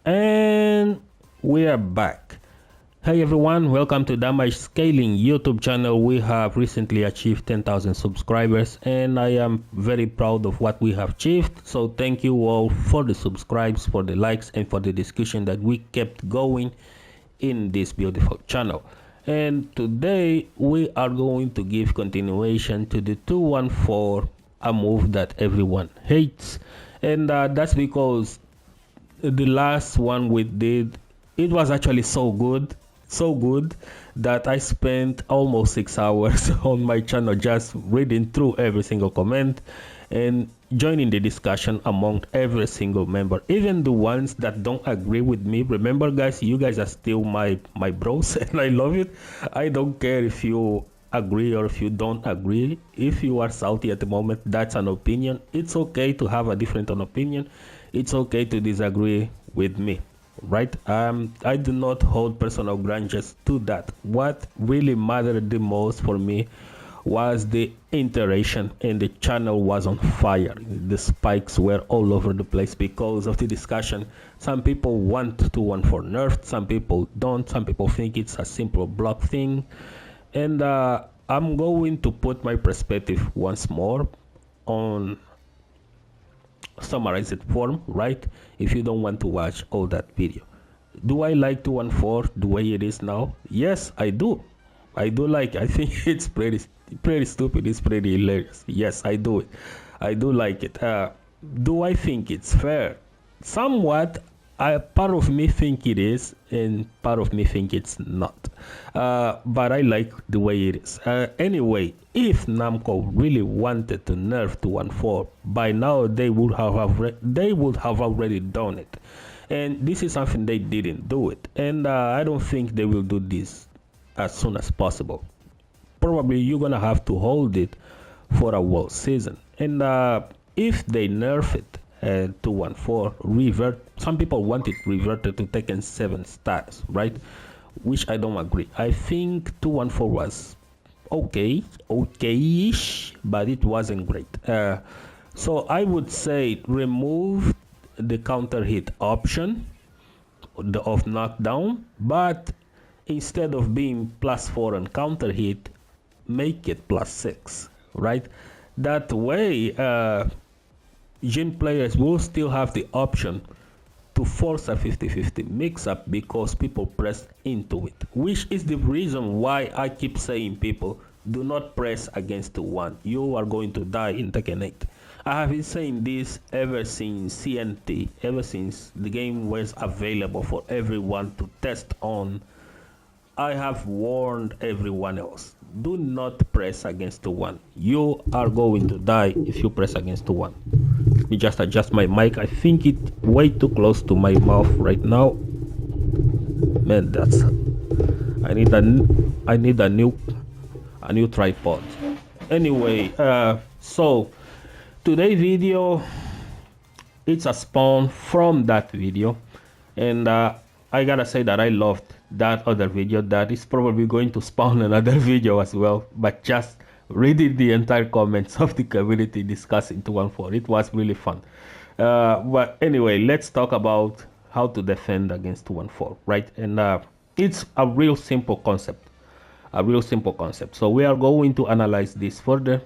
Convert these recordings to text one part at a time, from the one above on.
And we are back. Hey everyone, welcome to Damage Scaling YouTube channel. We have recently achieved 10,000 subscribers and I am very proud of what we have achieved. So thank you all for the subscribes, for the likes and for the discussion that we kept going in this beautiful channel. And today we are going to give continuation to the 214, a move that everyone hates. And that's because the last one we did, it was actually so good that I spent almost 6 hours on my channel just reading through every single comment and joining the discussion among every single member, even the ones that don't agree with me. Remember guys, you guys are still my bros and I love it. I don't care if you agree or if you don't agree. If you are salty at the moment, that's an opinion. It's okay to have a different opinion. It's okay to disagree with me, right? I do not hold personal grudges to that. What really mattered the most for me was the interaction, and the channel was on fire. The spikes were all over the place because of the discussion. Some people want 214 nerfed, some people don't, some people think it's a simple block thing. And I'm going to put my perspective once more on summarized form, right? If you don't want to watch all that video. Do I like 214 the way it is now? Yes, I do. I do like it. I think it's pretty stupid. It's pretty hilarious. Yes, I do it. I do like it. Do I think it's fair? Somewhat. Part of me think it is, and part of me think it's not. But I like the way it is. Anyway, if Namco really wanted to nerf 214, by now they would have already done it. And this is something they didn't do it. And I don't think they will do this as soon as possible. Probably you're gonna have to hold it for a whole season. And if they nerf it, 214 revert, some people want it reverted to Tekken 7 status, right? Which I don't agree. I think 214 was okay-ish, but it wasn't great. So I would say remove the counter hit option of knockdown, but instead of being +4 on counter hit, make it +6, right? That way Jin players will still have the option to force a 50-50 mix-up because people press into it, which is the reason why I keep saying people do not press against the one. You are going to die in Tekken 8. I have been saying this ever since CNT, ever since the game was available for everyone to test on. I have warned everyone else, do not press against the one. You are going to die if you press against the one. Let me just adjust my mic. I think it's way too close to my mouth right now. Man, that's I need a new tripod. Anyway, so today's video, it's a spawn from that video, and I gotta say that I loved that other video. That is probably going to spawn another video as well, but just reading the entire comments of the community discussing 214, it was really fun. But anyway, let's talk about how to defend against 214, right? And it's a real simple concept, so we are going to analyze this further,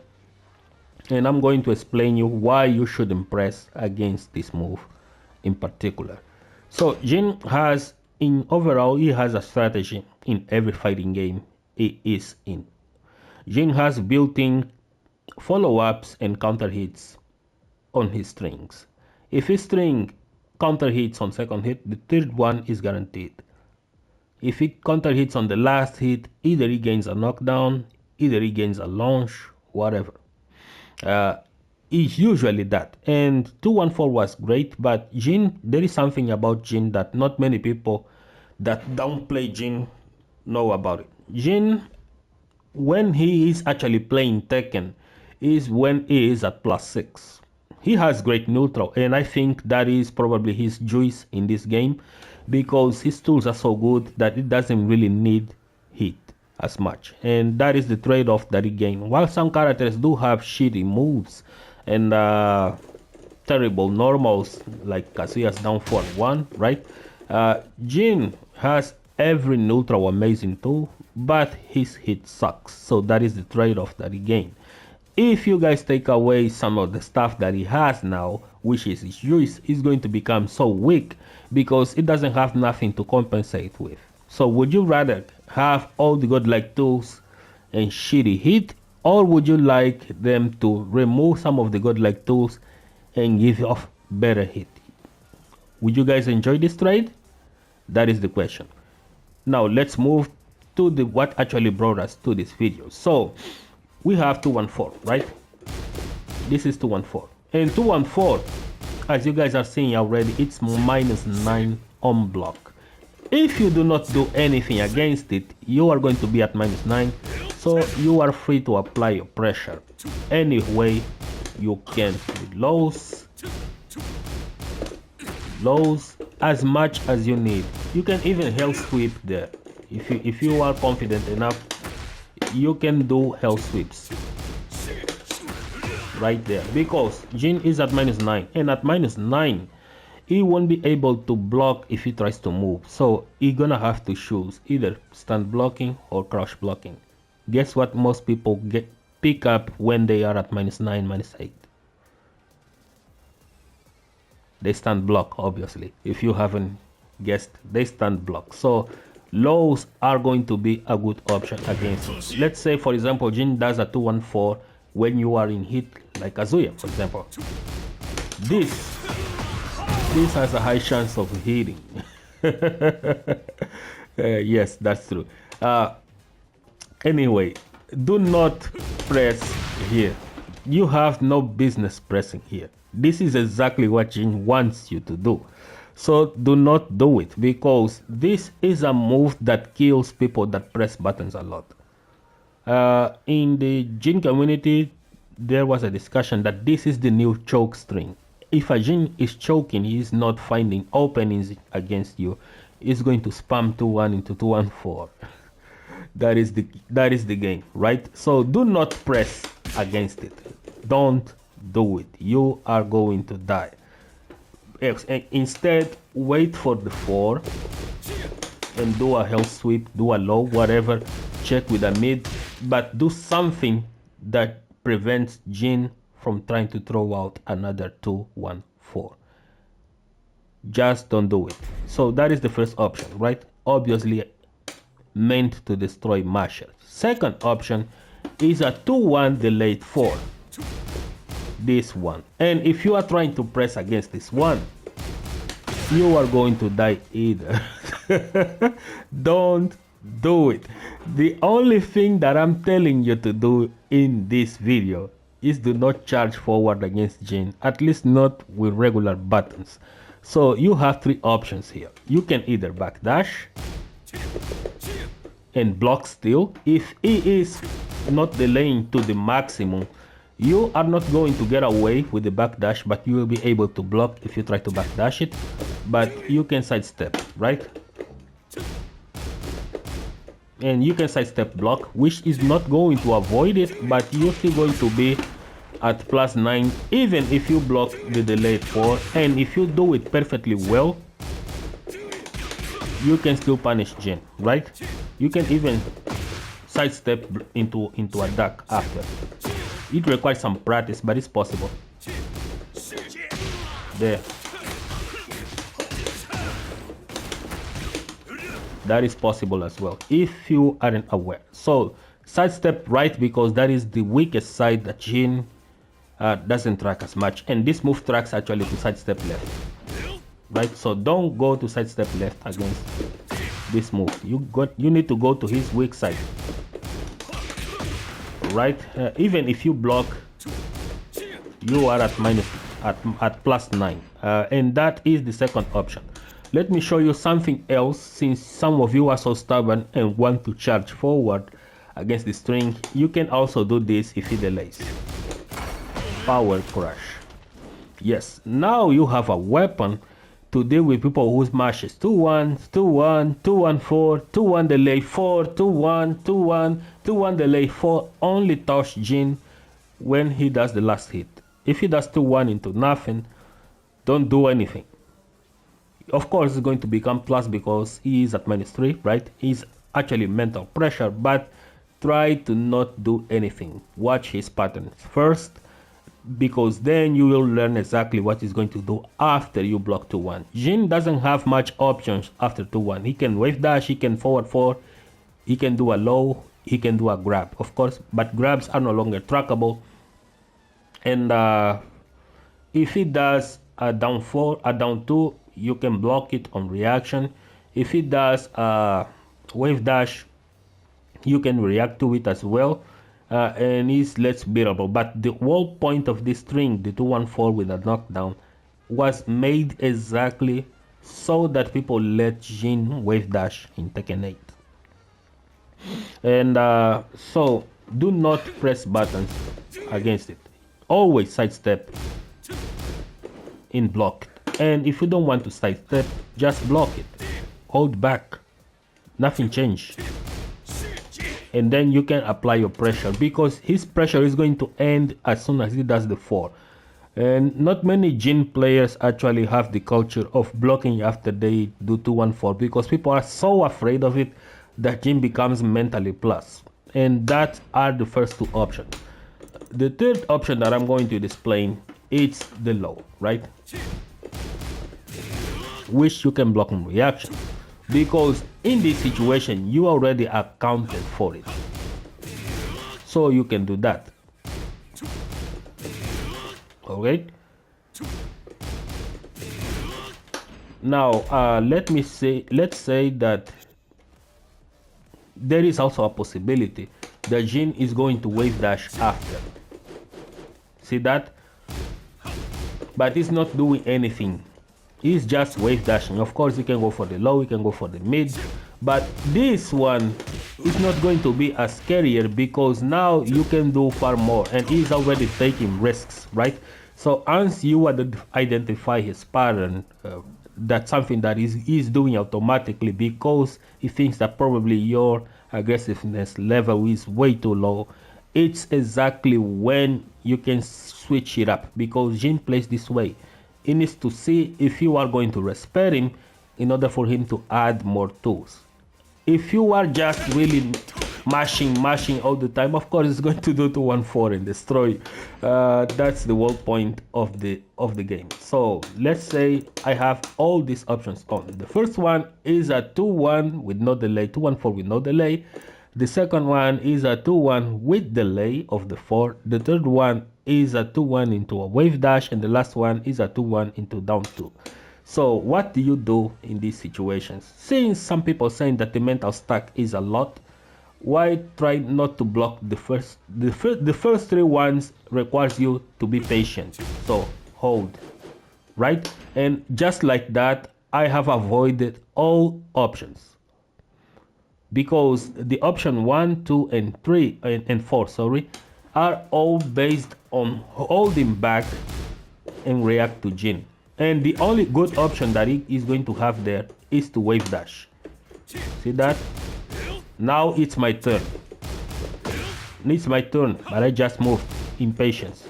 and I'm going to explain you why you shouldn't press against this move in particular. So Jin has, in overall, he has a strategy in every fighting game he is in. Jin has built-in follow-ups and counter hits on his strings. If his string counter hits on second hit, the third one is guaranteed. If he counter hits on the last hit, either he gains a knockdown, either he gains a launch, whatever. It's usually that. And 214 was great, but Jin, there is something about Jin that not many people that don't play Jin know about it. Jin, when he is actually playing Tekken, is when he is at +6. He has great neutral, and I think that is probably his juice in this game, because his tools are so good that it doesn't really need hit as much, and that is the trade-off that he gains. While some characters do have shitty moves, and terrible normals like Kazuya's down 4-1, right? Jin has every neutral amazing tool, but his hit sucks. So that is the trade-off that he gained. If you guys take away some of the stuff that he has now, which is his juice, he's going to become so weak because it doesn't have nothing to compensate with. So would you rather have all the godlike tools and shitty hit, or would you like them to remove some of the godlike tools and give off better hit? Would you guys enjoy this trade? That is the question. Now let's move to the what actually brought us to this video. So we have 214, right? This is 214, and 214, as you guys are seeing already, it's -9 on block. If you do not do anything against it, you are going to be at -9, so you are free to apply your pressure any way you can with lows as much as you need. You can even hell sweep there if you are confident enough. You can do hell sweeps right there because Jin is at -9, and at -9 he won't be able to block if he tries to move, so he's gonna have to choose either stand blocking or crouch blocking. Guess what most people pick up when they are at -9, -8? They stand block, obviously. If you haven't guessed, they stand block. So lows are going to be a good option against it. Let's say, for example, Jin does a 214 when you are in hit like Kazuya, for example. This has a high chance of hitting. Yes, that's true. Anyway, do not press here. You have no business pressing here. This is exactly what Jin wants you to do. So do not do it, because this is a move that kills people that press buttons a lot. In the Jin community, there was a discussion that this is the new choke string. If a Jin is choking, he is not finding openings against you. He's going to spam 2-1 into 2-1-4. That is the game, right? So do not press against it. Don't do it. You are going to die. Instead, wait for the 4 and do a hell sweep, do a low, whatever, check with a mid, but do something that prevents Jin from trying to throw out another 2-1-4. Just don't do it. So that is the first option, right? Obviously meant to destroy mashers. Second option is a 2-1 delayed 4. This one, and if you are trying to press against this one, you are going to die either. Don't do it. The only thing that I'm telling you to do in this video is do not charge forward against Jin, at least not with regular buttons. So you have 3 options here. You can either backdash and block still. If he is not delaying to the maximum, you are not going to get away with the backdash, but you will be able to block if you try to backdash it, but you can sidestep, right? And you can sidestep block, which is not going to avoid it, but you're still going to be at +9 even if you block the delayed 4, and if you do it perfectly well, you can still punish Jin, right? You can even sidestep into a duck after. It requires some practice, but it's possible. There. That is possible as well, if you aren't aware. So sidestep right, because that is the weakest side that Jin doesn't track as much, and this move tracks actually to sidestep left, right? So don't go to sidestep left against this move. You need to go to his weak side, right? Even if you block, you are at +9, and that is the second option. Let me show you something else, since some of you are so stubborn and want to charge forward against the string. You can also do this if he delays. Power crush. Yes, now you have a weapon to deal with people who smashes 2-1, 2-1, 2-1-4, 2-1 delay 4, 2-1, 2-1, 2-1 delay 4. Only touch Jin when he does the last hit. If he does 2-1 into nothing, don't do anything. Of course, it's going to become plus because he is at -3, right? He's actually mental pressure, but try to not do anything. Watch his patterns first, because then you will learn exactly what he's going to do after you block 2-1. Jin doesn't have much options after 2-1. He can wave dash, he can forward 4, he can do a low, he can do a grab, of course, but grabs are no longer trackable. And if he does a down 4, a down 2, you can block it on reaction. If he does a wave dash, you can react to it as well, and it's less beatable. But the whole point of this string, the 2-1-4 with a knockdown, was made exactly so that people let Jin wave dash in Tekken 8. And so do not press buttons against it. Always sidestep in block. And if you don't want to sidestep, just block it. Hold back. Nothing changed. And then you can apply your pressure, because his pressure is going to end as soon as he does the 4. And not many Jin players actually have the culture of blocking after they do 2-1-4, because people are so afraid of it that Jin becomes mentally plus. And that are the first two options. The third option that I'm going to display is the low, right? Which you can block in reaction, because in this situation you already accounted for it, so you can do that. Okay, now let's say that there is also a possibility that Jin is going to wave dash after. See that? But he's not doing anything. He's just wave dashing. Of course, you can go for the low, you can go for the mid, but this one is not going to be as scarier, because now you can do far more, and he's already taking risks, right? So once you identify his pattern, that's something that he's doing automatically, because he thinks that probably your aggressiveness level is way too low. It's exactly when you can switch it up, because Jin plays this way. He needs to see if you are going to respect him in order for him to add more tools. If you are just really mashing all the time, of course it's going to do 2-1-4 and destroy. That's the whole point of the game. So let's say I have all these options on. The first one is a 2-1 with no delay, 2-1-4 with no delay. The second one is a 2-1 with delay of the 4. The third one is a 2-1 into a wave dash, and the last one is a 2-1 into down 2. So what do you do in these situations? Since some people saying that the mental stack is a lot, why try not to block the first 3 ones? Requires you to be patient, so hold, right? And just like that, I have avoided all options, because the option 1, 2, and 3 and 4, sorry, are all based on holding back and react to Jin. And the only good option that he is going to have there is to wave dash. See that? Now it's my turn. It's my turn, but I just moved. Impatience,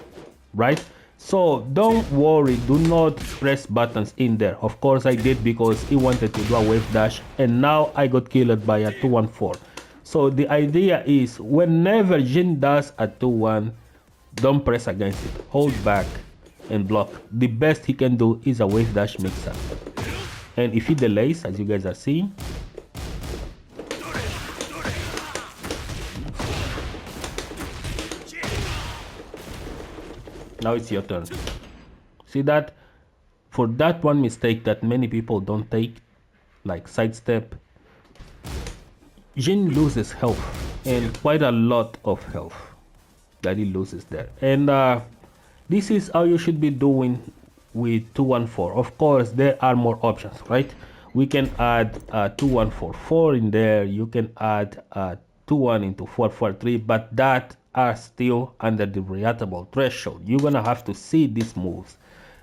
right? So don't worry, do not press buttons in there. Of course I did, because he wanted to do a wave dash, and now I got killed by a 2-1-4. So the idea is, whenever Jin does a 2-1, don't press against it. Hold back and block. The best he can do is a wave dash mix-up. And if he delays, as you guys are seeing, now it's your turn. See that? For that one mistake that many people don't take, like sidestep, Jin loses health, and quite a lot of health that he loses there. And this is how you should be doing with 2-1-4. Of course, there are more options, right? We can add 2-1-4-4 in there. You can add 2-1 into 4-4-3, but that are still under the reactable threshold. You're gonna have to see these moves.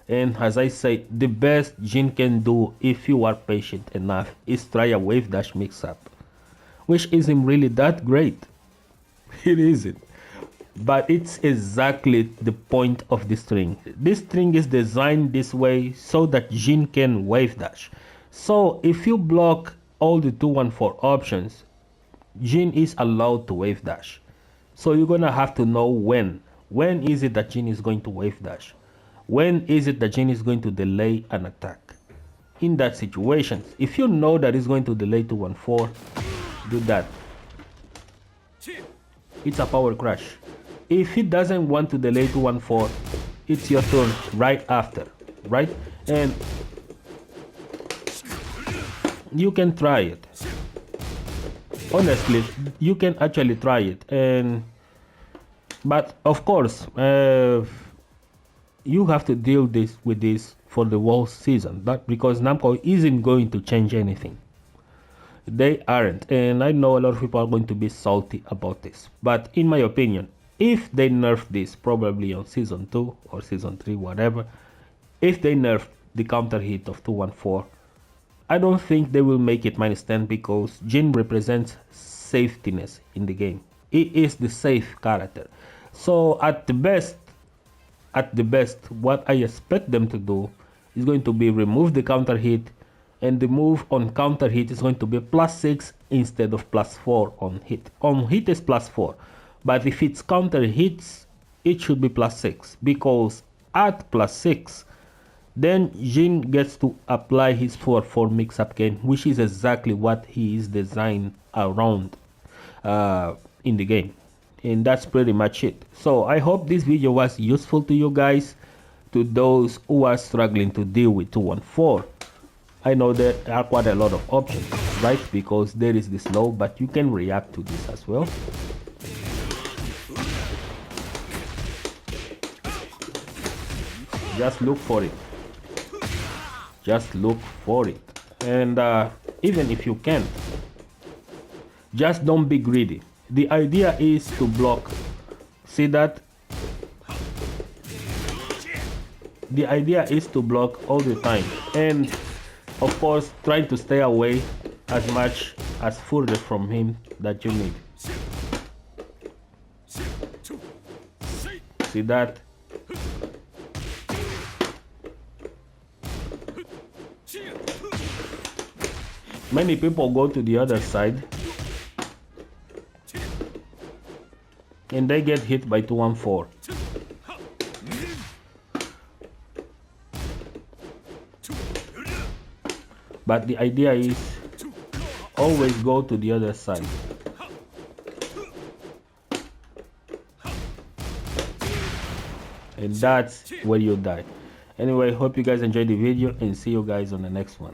And as I say, the best Jin can do, if you are patient enough, is try a wave dash mix up, which isn't really that great. It isn't. but it's exactly the point of this string. This string is designed this way so that Jin can wave dash. So if you block all the 214 options, Jin is allowed to wave dash. So you're gonna have to know when. When is it that Jin is going to wave dash? When is it that Jin is going to delay an attack? In that situation, if you know that it's going to delay 214, do that. It's a power crash. If it doesn't want to delay 214, it's your turn right after, right? And you can try it. Honestly, you can actually try it. But of course, you have to deal with this for the whole season. But because Namco isn't going to change anything. They aren't, and I know a lot of people are going to be salty about this, but in my opinion, if they nerf this probably on season 2 or season 3, whatever, if they nerf the counter hit of 214, I don't think they will make it -10 because Jin represents safetyness in the game. He is the safe character. So at the best, what I expect them to do is going to be remove the counter hit, and the move on counter hit is going to be +6 instead of +4 on hit. On hit is +4, but if it's counter hits, it should be +6, because at +6, then Jin gets to apply his 4/4 mix-up game, which is exactly what he is designed around in the game. And that's pretty much it. So I hope this video was useful to you guys, to those who are struggling to deal with 214. I know there are quite a lot of options, right? Because there is this low, but you can react to this as well. Just look for it. Just look for it. And even if you can't, just don't be greedy. The idea is to block. See that? The idea is to block all the time. And of course, try to stay away as much as further from him that you need. See that? Many people go to the other side and they get hit by 214. But the idea is always go to the other side. And that's where you die. Anyway, hope you guys enjoyed the video and see you guys on the next one.